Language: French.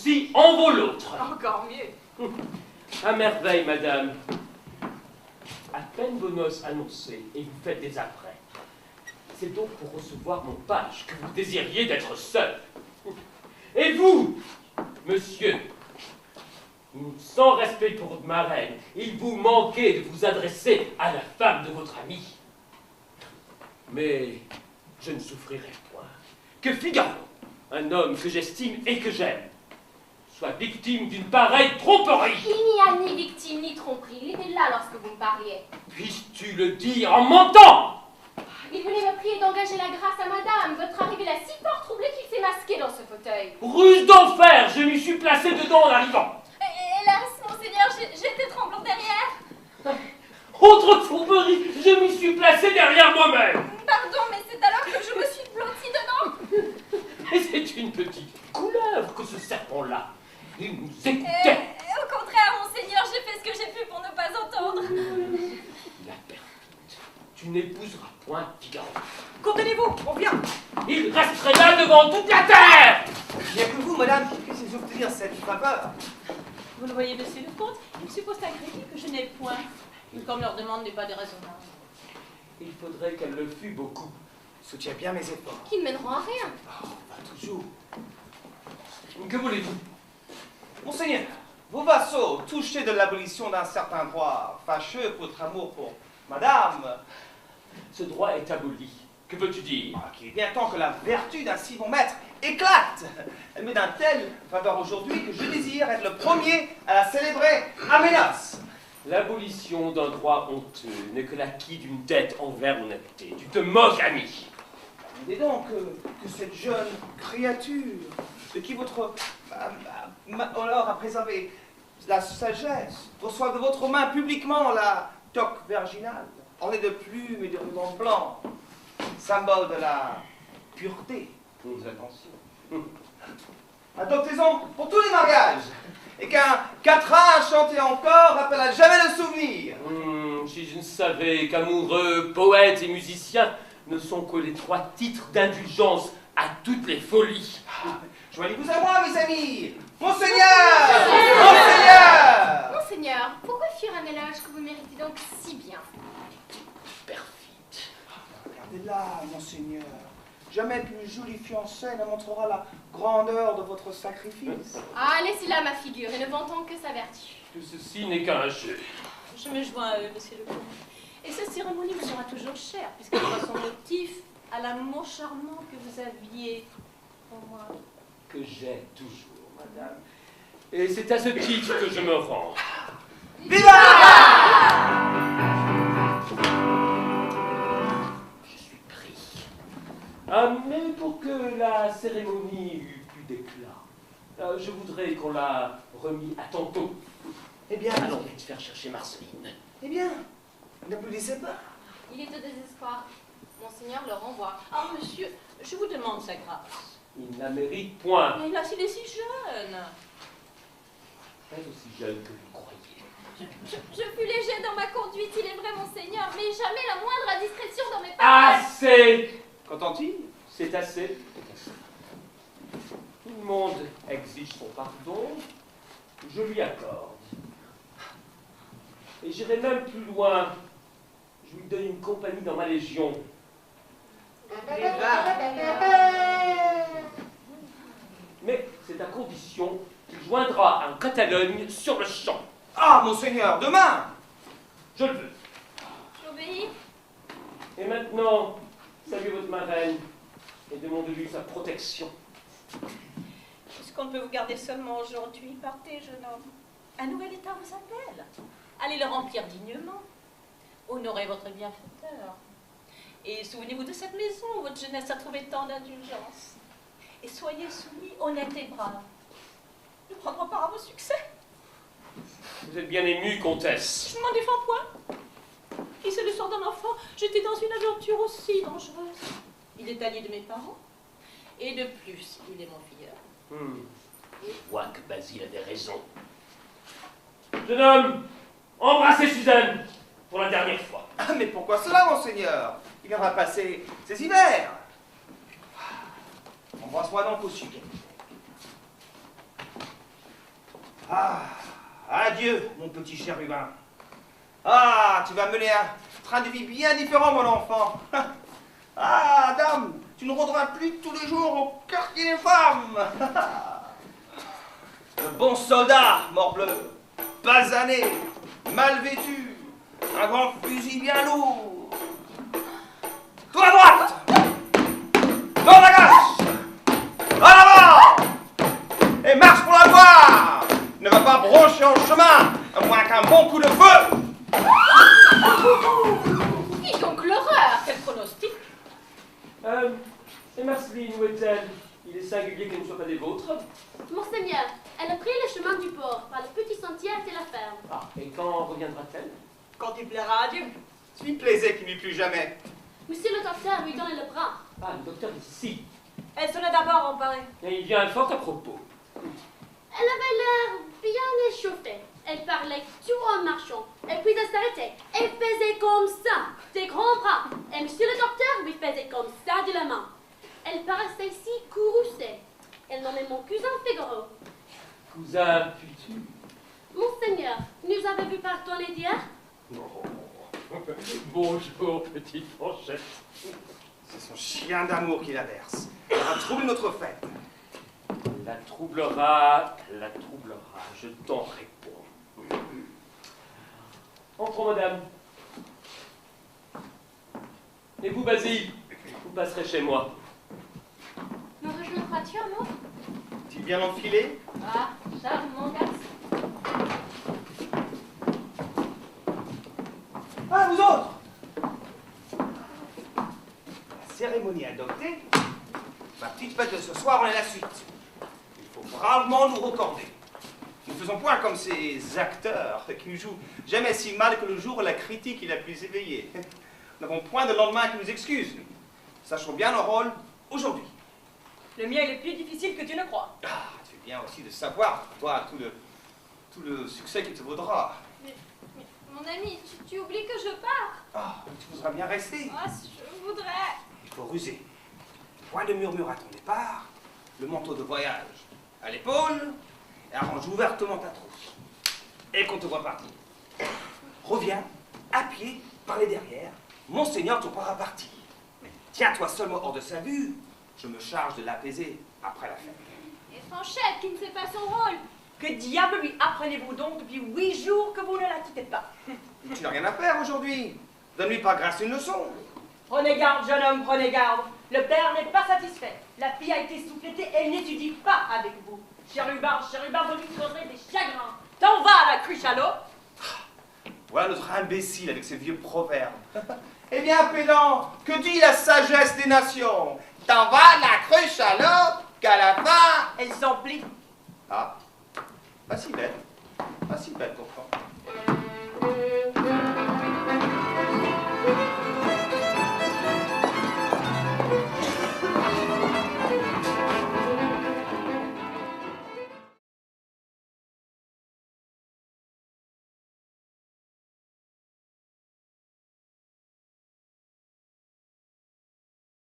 ceci en vaut l'autre. Encore mieux. À merveille, madame. À peine vos noces annoncées et vous faites des apprêts. C'est donc pour recevoir mon page que vous désiriez d'être seul. Et vous, monsieur, sans respect pour votre marraine, il vous manquait de vous adresser à la femme de votre ami. Mais je ne souffrirai point que Figaro, un homme que j'estime et que j'aime, soit victime d'une pareille tromperie. Il n'y a ni victime ni tromperie. Il était là lorsque vous me parliez. Puisses-tu le dire en mentant? Il venait me prier d'engager la grâce à madame. Votre arrivée l'a si fort troublé qu'il s'est masqué dans ce fauteuil. Ruse d'enfer, je m'y suis placé dedans en arrivant. Hélas, monseigneur, j'étais tremblant derrière. Autre fourberie, je m'y suis placé derrière moi-même. Pardon, mais c'est alors que je me suis blottie dedans. Et c'est une petite couleuvre que ce serpent-là. Il nous écoutait. Au contraire, monseigneur, j'ai fait ce que j'ai pu pour ne pas entendre. La perfide, tu n'épouseras point Figaro. Contenez-vous, on vient. Il resterait là devant toute la terre. Il n'y a que vous, madame, qui puissiez obtenir cette faveur. Vous le voyez, monsieur le comte, il suppose un crédit que je n'ai point. Comme leur demande n'est pas déraisonnable. Il faudrait qu'elle le fût beaucoup. Soutiens bien mes efforts. Qui ne mèneront à rien. Oh, pas toujours. Que voulez-vous? Monseigneur, vos vassaux, touchés de l'abolition d'un certain droit, fâcheux pour votre amour pour madame, Ce droit est aboli. Que veux-tu dire? qu'il est bien temps que la vertu d'un si bon maître éclate. Elle met d'un tel faveur aujourd'hui que je désire être le premier à la célébrer à mes noces. L'abolition d'un droit honteux n'est que l'acquis d'une dette envers l'honnêteté. Tu te moques, ami. Permettez donc que cette jeune créature, de qui votre honneur a préservé la sagesse, reçoive de votre main publiquement la toque virginale, ornée de plumes et de rubans blancs, symbole de la pureté de l'attention. Adoptez-en pour tous les mariages, et qu'un quatrain chanté encore rappelle à jamais le souvenir. Si je ne savais qu'amoureux, poètes et musiciens ne sont que les 3 titres d'indulgence à toutes les folies. Joignez-vous à moi, mes amis. Monseigneur! Monseigneur! Monseigneur, pourquoi fuir un éloge que vous méritez donc si bien? Perfide. Regardez-la, monseigneur. Jamais plus jolie fiancée ne montrera la grandeur de votre sacrifice. Ah, laissez-là ma figure et ne vantons que sa vertu. Tout ceci n'est qu'un jeu. Je me joins à eux, monsieur le comte. Et cette cérémonie me sera toujours chère, puisqu'elle doit son motif à l'amour charmant que vous aviez pour moi. Que j'ai toujours, madame. Et c'est à ce titre que je me rends. Viva! Je suis pris. Ah, mais pour que la cérémonie eût plus d'éclat, je voudrais qu'on la remît à tantôt. Eh bien, Allons vite faire chercher Marceline. eh bien, n'applaudissez pas. Il est au désespoir. Monseigneur le renvoie. Ah, monsieur, je vous demande sa grâce. Il ne la mérite point. Mais là, il est si jeune. Pas aussi jeune que vous croyez. Je fus léger dans ma conduite, il est vrai, monseigneur, mais jamais la moindre indiscrétion dans mes paroles. Assez! Qu'entend-il? C'est assez. Tout le monde exige son pardon. Je lui accorde. Et j'irai même plus loin. Je lui donne une compagnie dans ma légion. Mais c'est à condition qu'il joindra en Catalogne sur le champ. Ah, monseigneur, demain! Je le veux. J'obéis. Et maintenant, saluez votre marraine et demandez-lui sa protection. Puisqu'on ne peut vous garder seulement aujourd'hui, partez, jeune homme. Un nouvel état vous appelle. Allez le remplir dignement. Honorez votre bienfaiteur. Et souvenez-vous de cette maison où votre jeunesse a trouvé tant d'indulgence. Et soyez soumis, honnête et brave. Nous prendrons part à vos succès. Vous êtes bien émue, comtesse. Je ne m'en défends point. Qui sait le sort d'un enfant? J'étais dans une aventure aussi dangereuse. Il est allié de mes parents. Et de plus, il est mon filleul. Je vois que Basile avait raison. Jeune homme, embrassez Suzanne pour la dernière fois. Ah, mais pourquoi cela, monseigneur? Il viendra passer ses hivers. Embrasse-moi donc au sucre. Ah, adieu, mon petit chérubin. Ah, tu vas mener un train de vie bien différent, mon enfant. Ah, dame, tu ne rôderas plus tous les jours au quartier des femmes. Le bon soldat, morbleu, basané, mal vêtu, un grand fusil bien lourd. Tour à droite, tourne à gauche, en avant, et marche pour la gloire. Ne va pas broncher en chemin, à moins qu'un bon coup de feu. Dis donc l'horreur, quel pronostic. Et Marceline, où est-elle? Il est singulier qu'elle ne soit pas des vôtres. Monseigneur, elle a pris le chemin du port, par le petit sentier de la ferme. Ah, et quand reviendra-t-elle? Quand il plaira à Dieu. S'il plaisait qu'il n'y plus jamais. Monsieur le docteur lui donne le bras. Ah, le docteur est ici. Elle se l'est d'abord emparée. Et il vient fort à propos. Elle avait l'air bien échauffée. Elle parlait tout en marchant. Et puis elle s'arrêtait. Elle faisait comme ça, des grands bras. Et monsieur le docteur lui faisait comme ça de la main. Elle paraissait si courroucée. Elle nommait mon cousin Figaro. Cousin futur. Monseigneur, nous avez vu pardonner d'hier? Non. Bonjour, petite fourchette. C'est son chien d'amour qui la verse. Elle va troubler notre fête. La troublera, je t'en réponds. Entrons, madame. Et vous, Basile, vous passerez chez moi. Nous rejoindras-tu à moi? Tu bien enfilé? Ah, charmant garçon. Ah, vous autres! La cérémonie adoptée, ma petite fête de ce soir en est la suite. Il faut bravement nous recorder. Nous ne faisons point comme ces acteurs qui nous jouent jamais si mal que le jour où la critique est la plus éveillée. Nous n'avons point de lendemain qui nous excuse. Sachons bien nos rôles aujourd'hui. Le mien, il est plus difficile que tu ne crois. Ah, tu fais bien aussi de savoir, toi, tout le succès qu'il te vaudra. Mon ami, tu oublies que je pars. Ah, tu voudras bien rester. Ah, je voudrais. Il faut ruser. Point de murmure à ton départ, le manteau de voyage à l'épaule, et arrange ouvertement ta trousse. Et qu'on te voit partir. Reviens, à pied, par les derrière, Monseigneur te fera partir. Tiens-toi seulement hors de sa vue, je me charge de l'apaiser après la fête. Et Fanchette qui ne fait pas son rôle. Que diable lui apprenez-vous donc depuis 8 jours que vous ne la quittez pas? Tu n'as rien à faire aujourd'hui. Donne-lui par grâce une leçon. Prenez garde, jeune homme, prenez garde. Le père n'est pas satisfait. La fille a été soufflétée et elle n'étudie pas avec vous. Chérubin, vous lui causerez des chagrins. T'en vas à la cruche à l'eau. Voilà notre imbécile avec ses vieux proverbes. Eh bien, pédant, que dit la sagesse des nations? T'en vas la cruche à l'eau, qu'à la fin... Elle s'emplit. Ah, pas si bête pourtant.